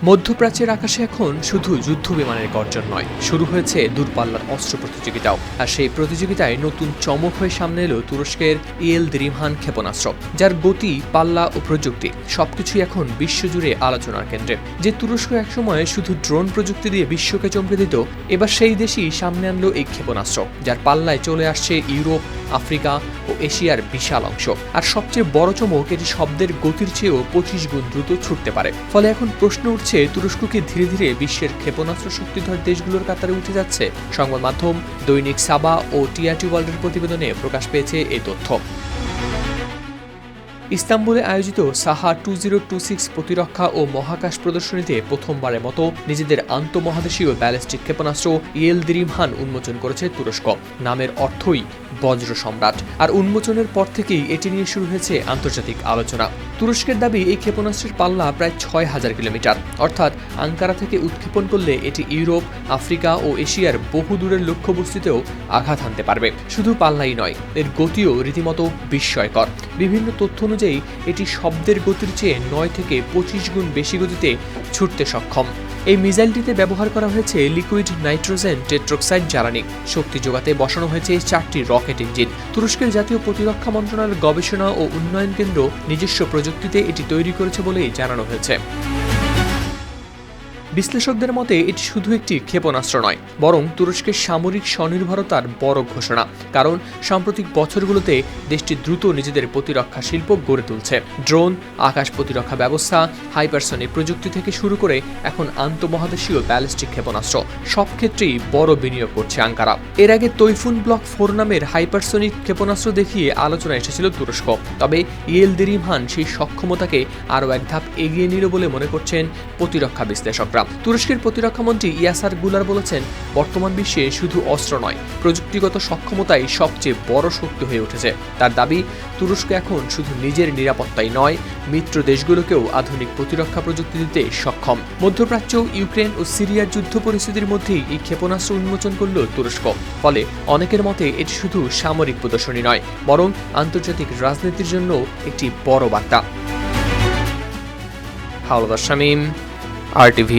মধ্যপ্রাচ্যের আকাশে এখন শুধু যুদ্ধ বিমানের গর্জন নয়, শুরু হয়েছে দূরপাল্লার অস্ত্র প্রতিযোগিতাও। আর সেই প্রতিযোগিতায় নতুন চমক হয়ে সামনে এলো তুরস্কের ইয়েলদিরিমহান ক্ষেপণাস্ত্র, যার গতি, পাল্লা ও প্রযুক্তি সবকিছুই এখন বিশ্বজুড়ে আলোচনার কেন্দ্রে। যে তুরস্ক একসময় শুধু ড্রোন প্রযুক্তি দিয়ে বিশ্বকে চমকে দিত, এবার সেই দেশই সামনে আনলো এই ক্ষেপণাস্ত্র, যার পাল্লায় চলে আসছে ইউরোপ, আফ্রিকা ও এশিয়ার বিশাল অংশ। আর সবচেয়ে বড় চমক, এটি শব্দের গতির চেয়েও 25 গুণ দ্রুত ছুটতে পারে। ফলে এখন প্রশ্ন উঠছে, তুরস্ককে ধীরে ধীরে বিশ্বের ক্ষেপণাস্ত্র শক্তিধর দেশগুলোর কাতারে উঠে যাচ্ছে। সংবাদ মাধ্যম দৈনিক সাবা ও টিআরটি ওয়ার্ল্ডের প্রতিবেদনে প্রকাশ পেয়েছে এই তথ্য। ইস্তাম্বুলে আয়োজিত সাহা 2026 প্রতিরক্ষা ও মহাকাশ প্রদর্শনীতে প্রথমবারের মতো নিজেদের আন্তঃমহাদেশীয় ব্যালিস্টিক ক্ষেপণাস্ত্র ইয়েলদিরিমহান উন্মোচন করেছে তুরস্ক। নামের অর্থই বজ্র সম্রাট, আর উন্মোচনের পর থেকেই এটি নিয়ে শুরু হয়েছে আন্তর্জাতিক আলোচনা। তুরস্কের দাবি, এই ক্ষেপণাস্ত্রের পাল্লা প্রায় 6000 কিলোমিটার, অর্থাৎ আঙ্কারা থেকে উৎক্ষেপণ করলে এটি ইউরোপ, আফ্রিকা ও এশিয়ার বহু দূরের লক্ষ্যবস্তুতেও আঘাত হানতে পারবে। শুধু পাল্লাই নয়, এর গতিও রীতিমতো বিস্ময়কর। বিভিন্ন তথ্য অনুযায়ী এটি শব্দের গতির চেয়ে 9 থেকে 25 গুণ বেশি গতিতে ছুটতে সক্ষম। এই মিসাইলটিতে ব্যবহার করা হয়েছে লিকুইড নাইট্রোজেন টেট্রক্সাইড জ্বালানি। শক্তি যোগাতে বসানো হয়েছে 4টি রকেট ইঞ্জিন। তুরস্কের জাতীয় প্রতিরক্ষা মন্ত্রণালয়ের গবেষণা ও উন্নয়ন কেন্দ্র নিজস্ব প্রযুক্তিতে এটি তৈরি করেছে বলেই জানানো হয়েছে। বিশ্লেষকদের মতে এটি শুধু একটি ক্ষেপণাস্ত্র নয়, বরং তুরস্কের সামরিক স্বনির্ভরতার বড় ঘোষণা। কারণ সাম্প্রতিক বছরগুলোতে দেশটি দ্রুত নিজেদের প্রতিরক্ষা শিল্প গড়ে তুলছে। ড্রোন, আকাশ প্রতিরক্ষা ব্যবস্থা, হাইপারসনিক প্রযুক্তি থেকে শুরু করে এখন আন্তঃমহাদেশীয় ব্যালিস্টিক ক্ষেপণাস্ত্র, সব ক্ষেত্রেই বড় বিনিয়োগ করছে আঙ্কারা। এর আগে তৈফুন ব্লক 4 নামের হাইপারসনিক ক্ষেপণাস্ত্র দেখিয়ে আলোচনায় এসেছিল তুরস্ক। তবে ইয়েলদিরিমহান সেই সক্ষমতাকে আরও এক ধাপ এগিয়ে নিল বলে মনে করছেন প্রতিরক্ষা বিশ্লেষকরা। তুরস্কের প্রতিরক্ষামন্ত্রী ইয়াসার গুলার বলেছেন, বর্তমান বিশ্বে শুধু অস্ত্র নয়, প্রযুক্তিগত সক্ষমতাই সবচেয়ে বড় শক্তি হয়ে উঠেছে। তার দাবি, তুরস্ক এখন শুধু নিজের নিরাপত্তাই নয়, মিত্র দেশগুলোকেও আধুনিক প্রতিরক্ষা প্রযুক্তি দিতে সক্ষম। মধ্যপ্রাচ্য, ইউক্রেন ও সিরিয়ার যুদ্ধ পরিস্থিতির মধ্যেই এই ক্ষেপণাস্ত্র উন্মোচন করল তুরস্ক। ফলে অনেকের মতে এটি শুধু সামরিক প্রদর্শনী নয়, বরং আন্তর্জাতিক রাজনীতির জন্য একটি বড় বার্তা। হাওলাদার শামীম, RTV।